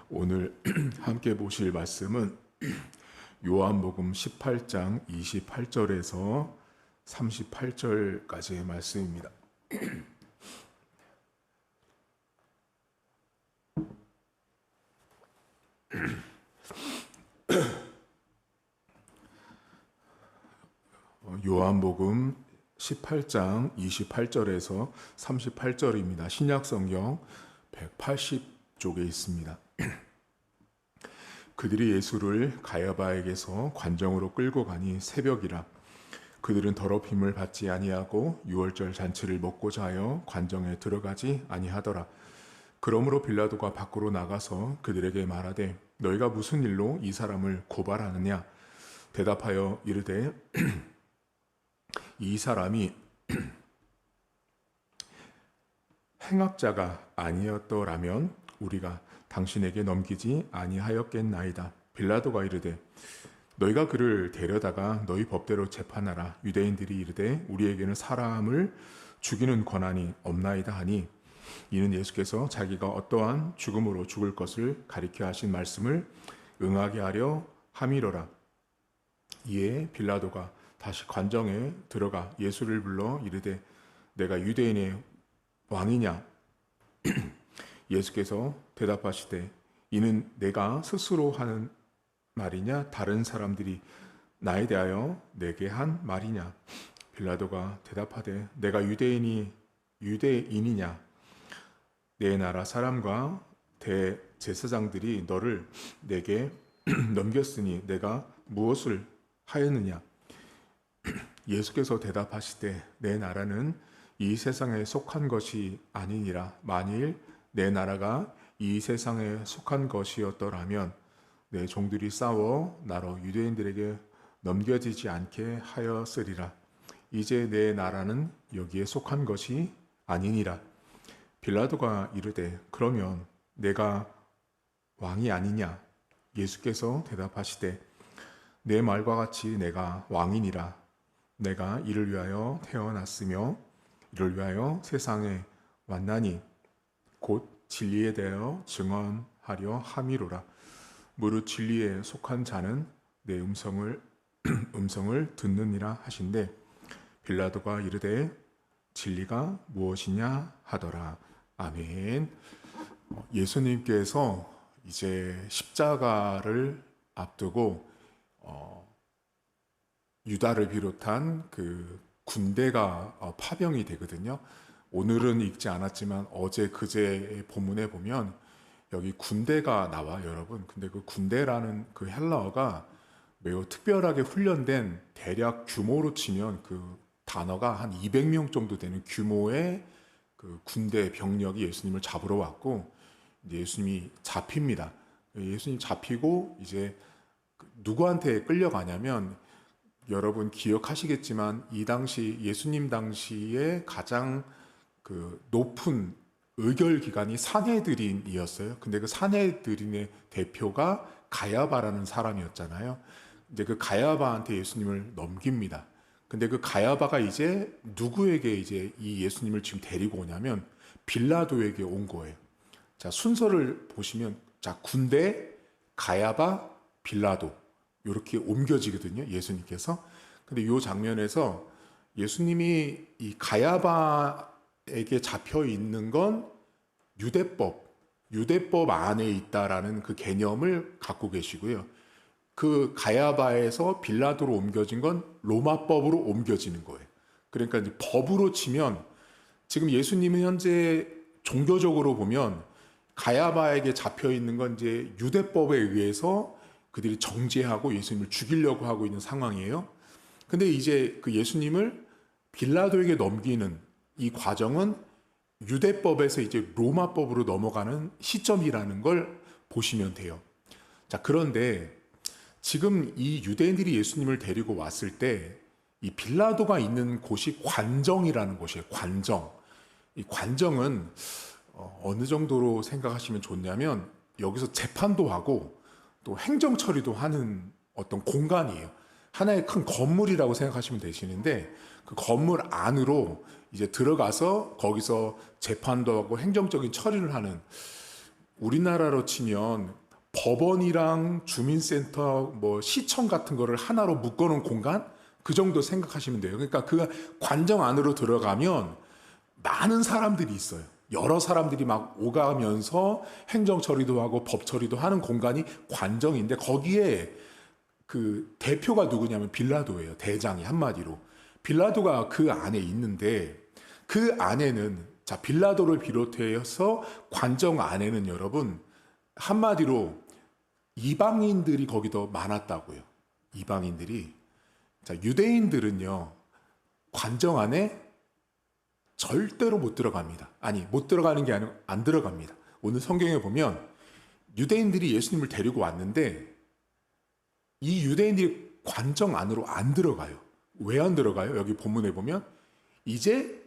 오늘 함께 보실 말씀은 요한복음 18장 28절에서 38절까지의 말씀입니다. 요한복음 18장 28절에서 38절입니다. 신약성경 180쪽에 있습니다. 그들이 예수를 가야바에게서 관정으로 끌고 가니 새벽이라. 그들은 더럽힘을 받지 아니하고 유월절 잔치를 먹고자 하여 관정에 들어가지 아니하더라. 그러므로 빌라도가 밖으로 나가서 그들에게 말하되 너희가 무슨 일로 이 사람을 고발하느냐. 대답하여 이르되 이 사람이 행악자가 아니었더라면 우리가 당신에게 넘기지 아니하였겠나이다. 빌라도가 이르되 너희가 그를 데려다가 너희 법대로 재판하라. 유대인들이 이르되 우리에게는 사람을 죽이는 권한이 없나이다 하니 이는 예수께서 자기가 어떠한 죽음으로 죽을 것을 가리켜 하신 말씀을 응하게 하려 함이로라. 이에 빌라도가 다시 관정에 들어가 예수를 불러 이르되 내가 유대인의 왕이냐. 예수께서 대답하시되 이는 내가 스스로 하는 말이냐 다른 사람들이 나에 대하여 내게 한 말이냐. 빌라도가 대답하되 내가 유대인이냐. 내 나라 사람과 대제사장들이 너를 내게 넘겼으니 내가 무엇을 하였느냐. 예수께서 대답하시되 내 나라는 이 세상에 속한 것이 아니니라. 만일 내 나라가 이 세상에 속한 것이었더라면 내 종들이 싸워 나로 유대인들에게 넘겨지지 않게 하였으리라. 이제 내 나라는 여기에 속한 것이 아니니라. 빌라도가 이르되 그러면 내가 왕이 아니냐. 예수께서 대답하시되 내 말과 같이 내가 왕이니라. 내가 이를 위하여 태어났으며 이를 위하여 세상에 왔나니 곧 진리에 대하여 증언하려 함이로라. 무릇 진리에 속한 자는 내 음성을 듣느니라 하신대 빌라도가 이르되 진리가 무엇이냐 하더라. 아멘. 예수님께서 이제 십자가를 앞두고 유다를 비롯한 그 군대가 파병이 되거든요. 오늘은 읽지 않았지만 어제 그제의 본문에 보면 여기 군대가 나와 여러분. 근데 그 군대라는 그 헬라어가 매우 특별하게 훈련된 대략 규모로 치면 그 단어가 한 200명 정도 되는 규모의 그 군대 병력이 예수님을 잡으러 왔고 이제 예수님이 잡힙니다. 예수님 잡히고 이제 누구한테 끌려가냐면 여러분 기억하시겠지만 이 당시 예수님 당시에 가장 그 높은 의결 기관이 산헤드린이었어요. 근데 그 산헤드린의 대표가 가야바라는 사람이었잖아요. 이제 그 가야바한테 예수님을 넘깁니다. 근데 그 가야바가 이제 누구에게 이제 이 예수님을 지금 데리고 오냐면 빌라도에게 온 거예요. 자, 순서를 보시면 자, 군대, 가야바, 빌라도 이렇게 옮겨지거든요. 예수님께서. 근데 이 장면에서 예수님이 이 가야바에게 잡혀 있는 건 유대법 안에 있다라는 그 개념을 갖고 계시고요. 그 가야바에서 빌라도로 옮겨진 건 로마법으로 옮겨지는 거예요. 그러니까 이제 법으로 치면 지금 예수님은 현재 종교적으로 보면 가야바에게 잡혀 있는 건 이제 유대법에 의해서 그들이 정죄하고 예수님을 죽이려고 하고 있는 상황이에요. 근데 이제 그 예수님을 빌라도에게 넘기는 이 과정은 유대법에서 이제 로마법으로 넘어가는 시점이라는 걸 보시면 돼요. 자, 그런데 지금 이 유대인들이 예수님을 데리고 왔을 때 이 빌라도가 있는 곳이 관정이라는 곳이에요. 관정. 이 관정은 어느 정도로 생각하시면 좋냐면 여기서 재판도 하고 또 행정 처리도 하는 어떤 공간이에요. 하나의 큰 건물이라고 생각하시면 되시는데 그 건물 안으로 이제 들어가서 거기서 재판도 하고 행정적인 처리를 하는 우리나라로 치면 법원이랑 주민센터, 뭐 시청 같은 거를 하나로 묶어놓은 공간? 그 정도 생각하시면 돼요. 그러니까 그 관정 안으로 들어가면 많은 사람들이 있어요. 여러 사람들이 막 오가면서 행정 처리도 하고 법 처리도 하는 공간이 관정인데, 거기에 그 대표가 누구냐면 빌라도예요. 대장이, 한마디로. 빌라도가 그 안에 있는데, 그 안에는, 자, 빌라도를 비롯해서 관정 안에는 여러분, 한마디로 이방인들이 거기 더 많았다고요. 이방인들이. 자, 유대인들은요, 관정 안에 절대로 못 들어갑니다. 아니, 못 들어가는 게 아니고 안 들어갑니다. 오늘 성경에 보면 유대인들이 예수님을 데리고 왔는데, 이 유대인들이 관정 안으로 안 들어가요. 왜 안 들어가요? 여기 본문에 보면 이제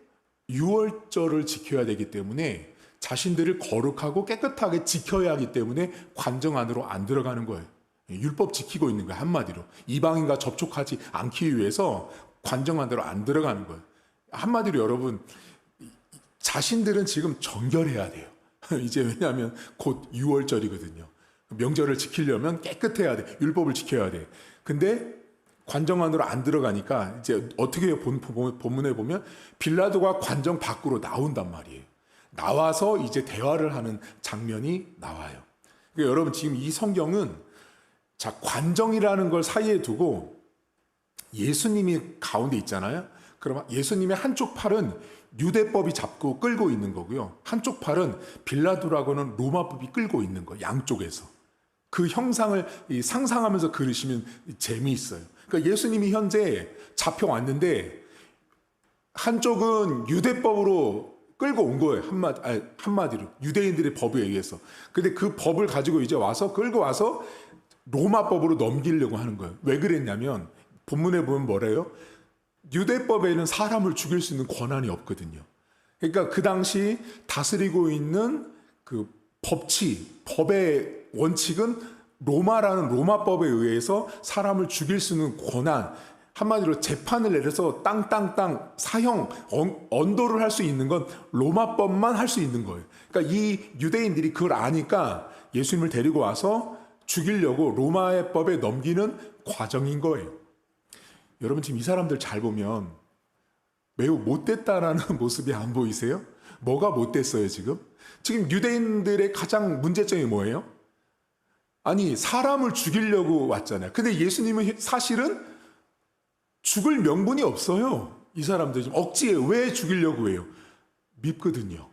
유월절을 지켜야 되기 때문에, 자신들을 거룩하고 깨끗하게 지켜야 하기 때문에 관정 안으로 안 들어가는 거예요. 율법 지키고 있는 거예요. 한마디로 이방인과 접촉하지 않기 위해서 관정 안으로 안 들어가는 거예요. 한마디로 여러분, 자신들은 지금 정결해야 돼요. 이제 왜냐하면 곧 유월절이거든요. 명절을 지키려면 깨끗해야 돼. 율법을 지켜야 돼. 근데 관정 안으로 안 들어가니까 이제 어떻게 해요? 본문에 보면 빌라도가 관정 밖으로 나온단 말이에요. 나와서 이제 대화를 하는 장면이 나와요. 그러니까 여러분, 지금 이 성경은, 자, 관정이라는 걸 사이에 두고 예수님이 가운데 있잖아요. 그러면 예수님의 한쪽 팔은 유대법이 잡고 끌고 있는 거고요. 한쪽 팔은 빌라도라고는 로마법이 끌고 있는 거예요. 양쪽에서. 그 형상을 상상하면서 그리시면 재미있어요. 그러니까 예수님이 현재 잡혀왔는데 한쪽은 유대법으로 끌고 온 거예요. 한마디로 유대인들의 법에 의해서. 근데 그 법을 가지고 이제 와서 끌고 와서 로마법으로 넘기려고 하는 거예요. 왜 그랬냐면 본문에 보면 뭐래요? 유대법에는 사람을 죽일 수 있는 권한이 없거든요. 그러니까 그 당시 다스리고 있는 그 법의 원칙은 로마라는 로마법에 의해서 사람을 죽일 수 있는 권한, 한마디로 재판을 내려서 땅 사형 언도를 할 수 있는 건 로마법만 할 수 있는 거예요. 그러니까 이 유대인들이 그걸 아니까 예수님을 데리고 와서 죽이려고 로마의 법에 넘기는 과정인 거예요. 여러분, 지금 이 사람들 잘 보면 매우 못됐다라는 모습이 안 보이세요? 뭐가 못됐어요, 지금? 지금 유대인들의 가장 문제점이 뭐예요? 아니, 사람을 죽이려고 왔잖아요. 근데 예수님은 사실은 죽을 명분이 없어요. 이 사람들 지금 억지에 왜 죽이려고 해요? 밉거든요.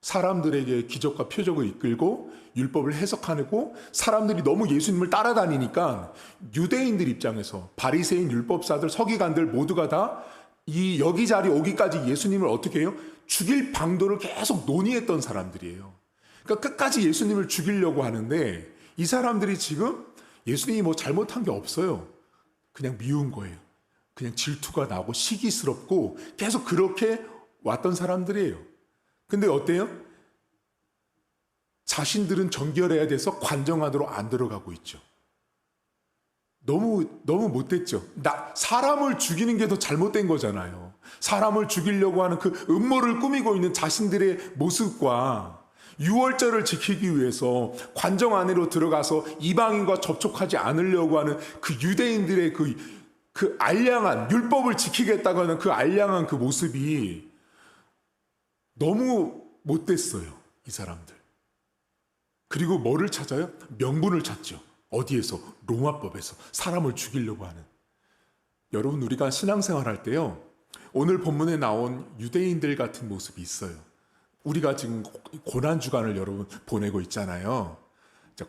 사람들에게 기적과 표적을 이끌고 율법을 해석하고 사람들이 너무 예수님을 따라다니니까 유대인들 입장에서 바리새인 율법사들 서기관들 모두가 다 이 여기자리 오기까지 예수님을 어떻게 해요? 죽일 방도를 계속 논의했던 사람들이에요. 그러니까 끝까지 예수님을 죽이려고 하는데 이 사람들이 지금 예수님이 뭐 잘못한 게 없어요. 그냥 미운 거예요. 그냥 질투가 나고 시기스럽고 계속 그렇게 왔던 사람들이에요. 근데 어때요? 자신들은 정결해야 돼서 관정 안으로 안 들어가고 있죠. 너무 못됐죠. 사람을 죽이는 게 더 잘못된 거잖아요. 사람을 죽이려고 하는 그 음모를 꾸미고 있는 자신들의 모습과 유월절을 지키기 위해서 관정 안으로 들어가서 이방인과 접촉하지 않으려고 하는 그 유대인들의 그 알량한 율법을 지키겠다고 하는 그 알량한 그 모습이 너무 못됐어요, 이 사람들. 그리고 뭐를 찾아요? 명분을 찾죠. 어디에서? 로마법에서. 사람을 죽이려고 하는. 여러분, 우리가 신앙생활 할 때요, 오늘 본문에 나온 유대인들 같은 모습이 있어요. 우리가 지금 고난주간을 여러분 보내고 있잖아요.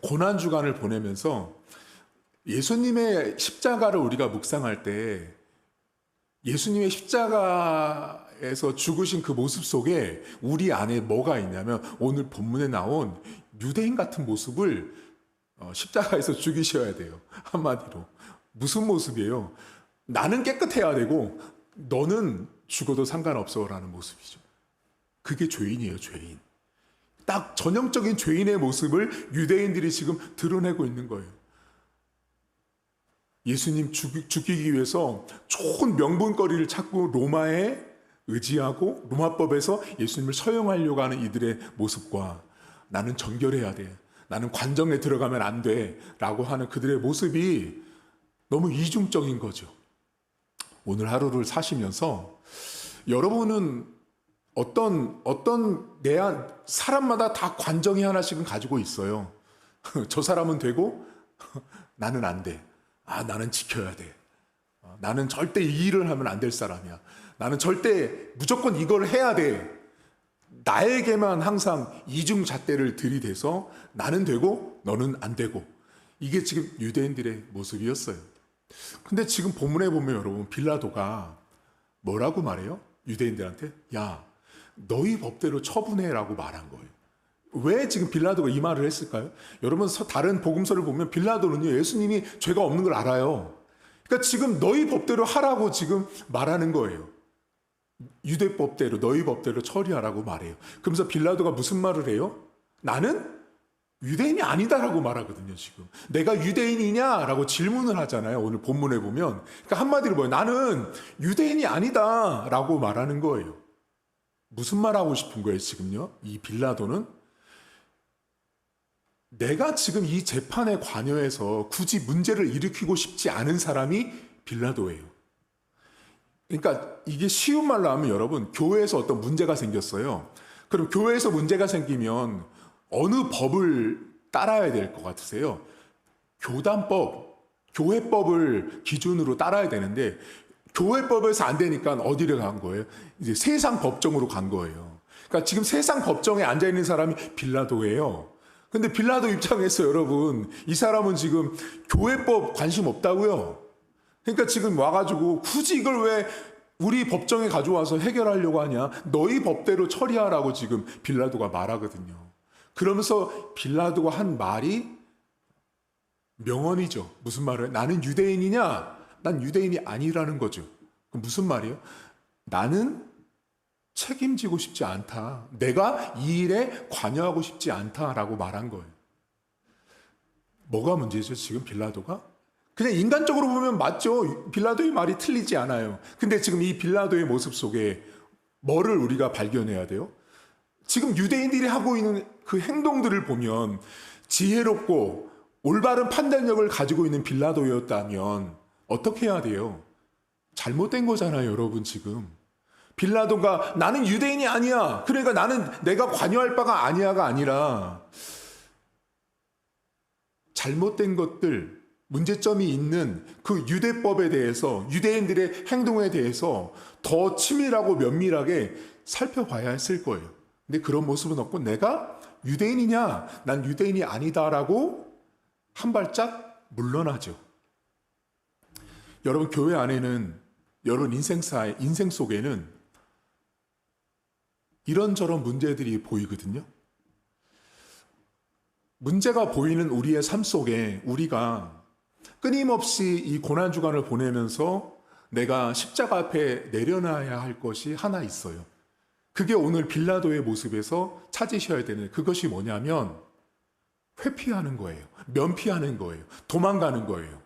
고난주간을 보내면서 예수님의 십자가를 우리가 묵상할 때 예수님의 십자가에서 죽으신 그 모습 속에 우리 안에 뭐가 있냐면 오늘 본문에 나온 유대인 같은 모습을 십자가에서 죽이셔야 돼요. 한마디로. 무슨 모습이에요? 나는 깨끗해야 되고 너는 죽어도 상관없어라는 모습이죠. 그게 죄인이에요, 죄인. 딱 전형적인 죄인의 모습을 유대인들이 지금 드러내고 있는 거예요. 예수님 죽이기 위해서 좋은 명분거리를 찾고 로마에 의지하고 로마법에서 예수님을 서용하려고 하는 이들의 모습과 나는 정결해야 돼. 나는 관정에 들어가면 안 돼. 라고 하는 그들의 모습이 너무 이중적인 거죠. 오늘 하루를 사시면서 여러분은 어떤 사람마다 다 관정이 하나씩은 가지고 있어요. 저 사람은 되고 나는 안 돼. 나는 지켜야 돼. 나는 절대 이 일을 하면 안 될 사람이야. 나는 절대 무조건 이걸 해야 돼. 나에게만 항상 이중잣대를 들이대서 나는 되고 너는 안 되고, 이게 지금 유대인들의 모습이었어요. 근데 지금 본문에 보면 여러분, 빌라도가 뭐라고 말해요? 유대인들한테 야, 너희 법대로 처분해라고 말한 거예요. 왜 지금 빌라도가 이 말을 했을까요? 여러분, 다른 복음서를 보면 빌라도는요, 예수님이 죄가 없는 걸 알아요. 그러니까 지금 너희 법대로 하라고 지금 말하는 거예요. 유대 법대로, 너희 법대로 처리하라고 말해요. 그러면서 빌라도가 무슨 말을 해요? 나는 유대인이 아니다라고 말하거든요. 지금 내가 유대인이냐라고 질문을 하잖아요. 오늘 본문에 보면. 그러니까 한마디로 뭐예요? 나는 유대인이 아니다라고 말하는 거예요. 무슨 말하고 싶은 거예요? 지금요, 이 빌라도는 내가 지금 이 재판에 관여해서 굳이 문제를 일으키고 싶지 않은 사람이 빌라도예요. 그러니까 이게 쉬운 말로 하면 여러분, 교회에서 어떤 문제가 생겼어요. 그럼 교회에서 문제가 생기면 어느 법을 따라야 될 것 같으세요? 교단법, 교회법을 기준으로 따라야 되는데 교회법에서 안 되니까 어디를 간 거예요? 이제 세상 법정으로 간 거예요. 그러니까 지금 세상 법정에 앉아 있는 사람이 빌라도예요. 근데 빌라도 입장에서 여러분, 이 사람은 지금 교회법 관심 없다고요. 그러니까 지금 와가지고 굳이 이걸 왜 우리 법정에 가져와서 해결하려고 하냐? 너희 법대로 처리하라고 지금 빌라도가 말하거든요. 그러면서 빌라도가 한 말이 명언이죠. 무슨 말을? 나는 유대인이냐? 난 유대인이 아니라는 거죠. 그럼 무슨 말이에요? 나는 책임지고 싶지 않다. 내가 이 일에 관여하고 싶지 않다라고 말한 거예요. 뭐가 문제죠? 지금 빌라도가? 그냥 인간적으로 보면 맞죠. 빌라도의 말이 틀리지 않아요. 근데 지금 이 빌라도의 모습 속에 뭐를 우리가 발견해야 돼요? 지금 유대인들이 하고 있는 그 행동들을 보면 지혜롭고 올바른 판단력을 가지고 있는 빌라도였다면 어떻게 해야 돼요? 잘못된 거잖아요, 여러분. 지금 빌라도가 나는 유대인이 아니야, 그러니까 나는 내가 관여할 바가 아니야가 아니라 잘못된 것들, 문제점이 있는 그 유대법에 대해서, 유대인들의 행동에 대해서 더 치밀하고 면밀하게 살펴봐야 했을 거예요. 근데 그런 모습은 없고 내가 유대인이냐? 난 유대인이 아니다라고 한 발짝 물러나죠. 여러분, 교회 안에는, 여러분 인생 속에는 이런저런 문제들이 보이거든요. 문제가 보이는 우리의 삶 속에 우리가 끊임없이 이 고난주간을 보내면서 내가 십자가 앞에 내려놔야 할 것이 하나 있어요. 그게 오늘 빌라도의 모습에서 찾으셔야 되는 그것이 뭐냐면 회피하는 거예요. 면피하는 거예요. 도망가는 거예요.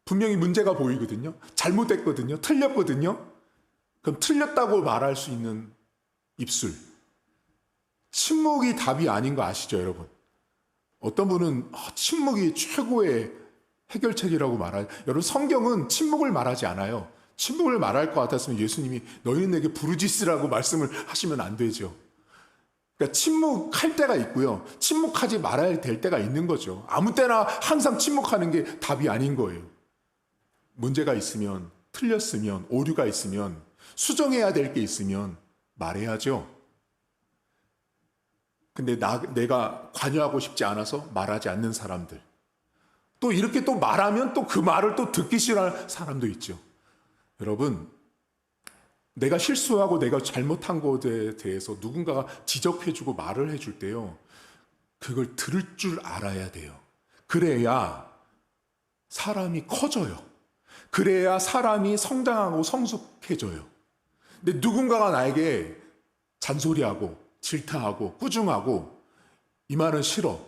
분명히 문제가 보이거든요. 잘못됐거든요. 틀렸거든요. 그럼 틀렸다고 말할 수 있는 입술. 침묵이 답이 아닌 거 아시죠, 여러분? 어떤 분은 침묵이 최고의 해결책이라고 말해요. 여러분, 성경은 침묵을 말하지 않아요. 침묵을 말할 것 같았으면 예수님이 너희는 내게 부르짖으라고 말씀을 하시면 안 되죠. 그러니까 침묵할 때가 있고요. 침묵하지 말아야 될 때가 있는 거죠. 아무 때나 항상 침묵하는 게 답이 아닌 거예요. 문제가 있으면, 틀렸으면, 오류가 있으면, 수정해야 될 게 있으면 말해야죠. 근데 내가 관여하고 싶지 않아서 말하지 않는 사람들, 또 이렇게 또 말하면 또 그 말을 또 듣기 싫어하는 사람도 있죠. 여러분, 내가 실수하고 내가 잘못한 것에 대해서 누군가가 지적해주고 말을 해줄 때요, 그걸 들을 줄 알아야 돼요. 그래야 사람이 커져요. 그래야 사람이 성장하고 성숙해져요. 근데 누군가가 나에게 잔소리하고 질타하고 꾸중하고 이 말은 싫어.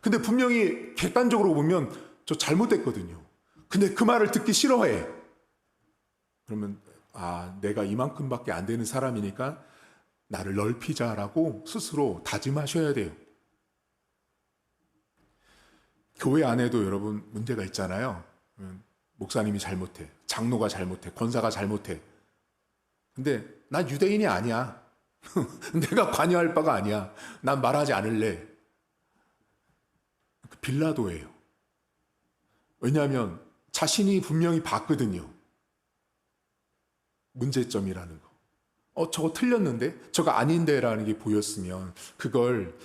근데 분명히 객관적으로 보면 저 잘못됐거든요. 근데 그 말을 듣기 싫어해. 그러면 내가 이만큼밖에 안 되는 사람이니까 나를 넓히자라고 스스로 다짐하셔야 돼요. 교회 안에도 여러분 문제가 있잖아요. 목사님이 잘못해, 장로가 잘못해, 권사가 잘못해. 근데 난 유대인이 아니야. 내가 관여할 바가 아니야. 난 말하지 않을래. 빌라도예요. 왜냐하면 자신이 분명히 봤거든요. 문제점이라는 거. 저거 틀렸는데? 저거 아닌데? 라는 게 보였으면 그걸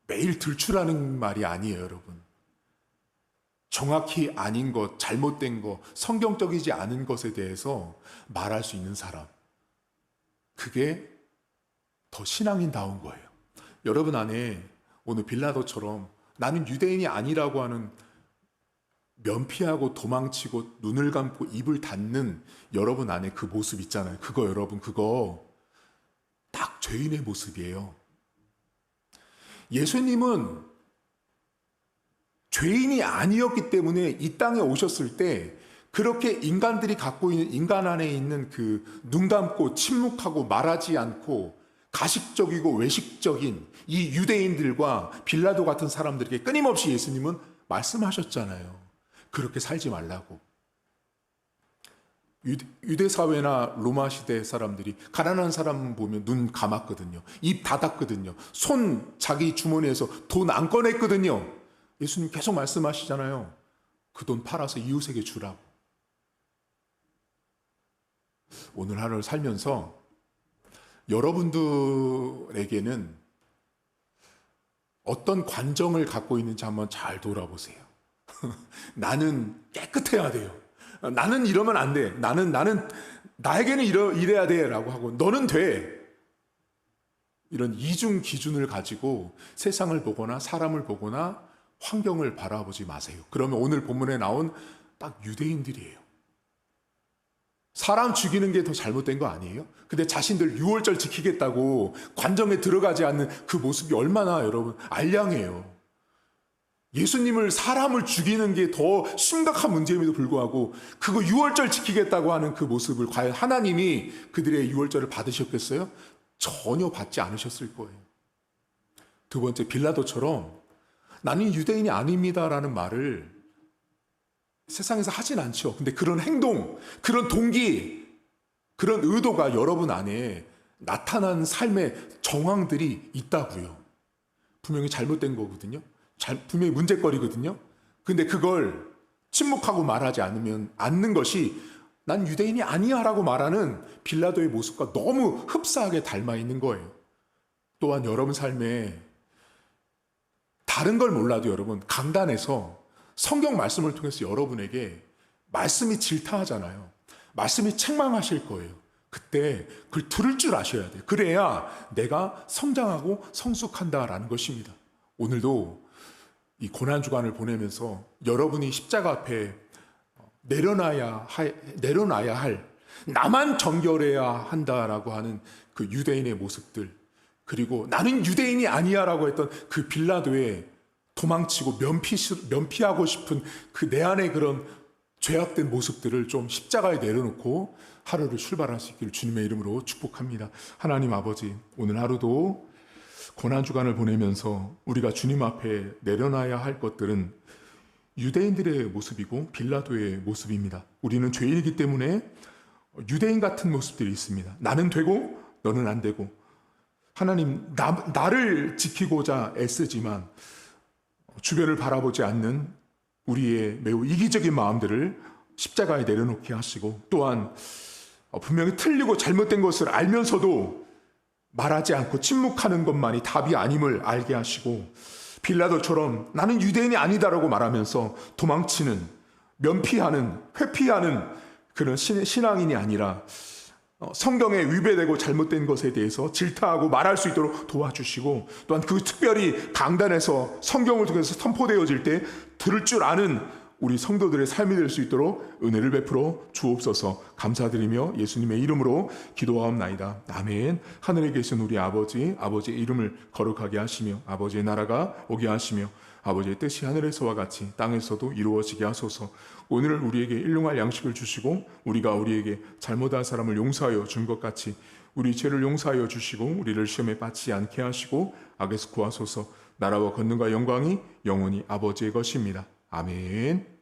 매일 들추라는 말이 아니에요, 여러분. 정확히 아닌 것, 잘못된 것, 성경적이지 않은 것에 대해서 말할 수 있는 사람. 그게 더 신앙인다운 거예요. 여러분 안에 오늘 빌라도처럼 나는 유대인이 아니라고 하는 면피하고 도망치고 눈을 감고 입을 닫는 여러분 안에 그 모습 있잖아요. 그거 여러분, 그거 딱 죄인의 모습이에요. 예수님은 죄인이 아니었기 때문에 이 땅에 오셨을 때 그렇게 인간들이 갖고 있는, 인간 안에 있는 그 눈 감고 침묵하고 말하지 않고 가식적이고 외식적인 이 유대인들과 빌라도 같은 사람들에게 끊임없이 예수님은 말씀하셨잖아요. 그렇게 살지 말라고. 유대 사회나 로마 시대 사람들이 가난한 사람 보면 눈 감았거든요. 입 닫았거든요. 손 자기 주머니에서 돈 안 꺼냈거든요. 예수님 계속 말씀하시잖아요. 그 돈 팔아서 이웃에게 주라고. 오늘 하루를 살면서 여러분들에게는 어떤 관정을 갖고 있는지 한번 잘 돌아보세요. 나는 깨끗해야 돼요. 나는 이러면 안 돼. 나에게는 이래야 돼. 라고 하고, 너는 돼. 이런 이중 기준을 가지고 세상을 보거나 사람을 보거나 환경을 바라보지 마세요. 그러면 오늘 본문에 나온 딱 유대인들이에요. 사람 죽이는 게 더 잘못된 거 아니에요? 근데 자신들 유월절 지키겠다고 관정에 들어가지 않는 그 모습이 얼마나 여러분 알량해요. 예수님을 사람을 죽이는 게 더 심각한 문제임에도 불구하고 그거 유월절 지키겠다고 하는 그 모습을 과연 하나님이 그들의 유월절을 받으셨겠어요? 전혀 받지 않으셨을 거예요. 두 번째, 빌라도처럼 나는 유대인이 아닙니다라는 말을 세상에서 하진 않죠. 근데 그런 행동, 그런 동기, 그런 의도가 여러분 안에 나타난 삶의 정황들이 있다고요. 분명히 잘못된 거거든요. 분명히 문제거리거든요. 근데 그걸 침묵하고 말하지 않는 것이 난 유대인이 아니야 라고 말하는 빌라도의 모습과 너무 흡사하게 닮아 있는 거예요. 또한 여러분 삶에 다른 걸 몰라도 여러분 강단에서 성경 말씀을 통해서 여러분에게 말씀이 질타하잖아요. 말씀이 책망하실 거예요. 그때 그걸 들을 줄 아셔야 돼요. 그래야 내가 성장하고 성숙한다라는 것입니다. 오늘도 이 고난주간을 보내면서 여러분이 십자가 앞에 내려놔야 할, 나만 정결해야 한다라고 하는 그 유대인의 모습들, 그리고 나는 유대인이 아니야 라고 했던 그 빌라도의 도망치고 면피하고 싶은 그 내 안의 그런 죄악된 모습들을 좀 십자가에 내려놓고 하루를 출발할 수 있기를 주님의 이름으로 축복합니다. 하나님 아버지, 오늘 하루도 고난주간을 보내면서 우리가 주님 앞에 내려놔야 할 것들은 유대인들의 모습이고 빌라도의 모습입니다. 우리는 죄인이기 때문에 유대인 같은 모습들이 있습니다. 나는 되고 너는 안 되고, 하나님 나를 지키고자 애쓰지만 주변을 바라보지 않는 우리의 매우 이기적인 마음들을 십자가에 내려놓게 하시고, 또한 분명히 틀리고 잘못된 것을 알면서도 말하지 않고 침묵하는 것만이 답이 아님을 알게 하시고, 빌라도처럼 나는 유대인이 아니다라고 말하면서 도망치는, 면피하는, 회피하는 그런 신앙인이 아니라 성경에 위배되고 잘못된 것에 대해서 질타하고 말할 수 있도록 도와주시고, 또한 그 특별히 강단에서 성경을 통해서 선포되어질 때 들을 줄 아는 우리 성도들의 삶이 될 수 있도록 은혜를 베풀어 주옵소서. 감사드리며 예수님의 이름으로 기도하옵나이다. 아멘. 하늘에 계신 우리 아버지의 이름을 거룩하게 하시며 아버지의 나라가 오게 하시며 아버지의 뜻이 하늘에서와 같이 땅에서도 이루어지게 하소서. 오늘 우리에게 일용할 양식을 주시고 우리가 우리에게 잘못한 사람을 용서하여 준 것 같이 우리 죄를 용서하여 주시고 우리를 시험에 빠지지 않게 하시고 악에서 구하소서. 나라와 권능과 영광이 영원히 아버지의 것입니다. 아멘.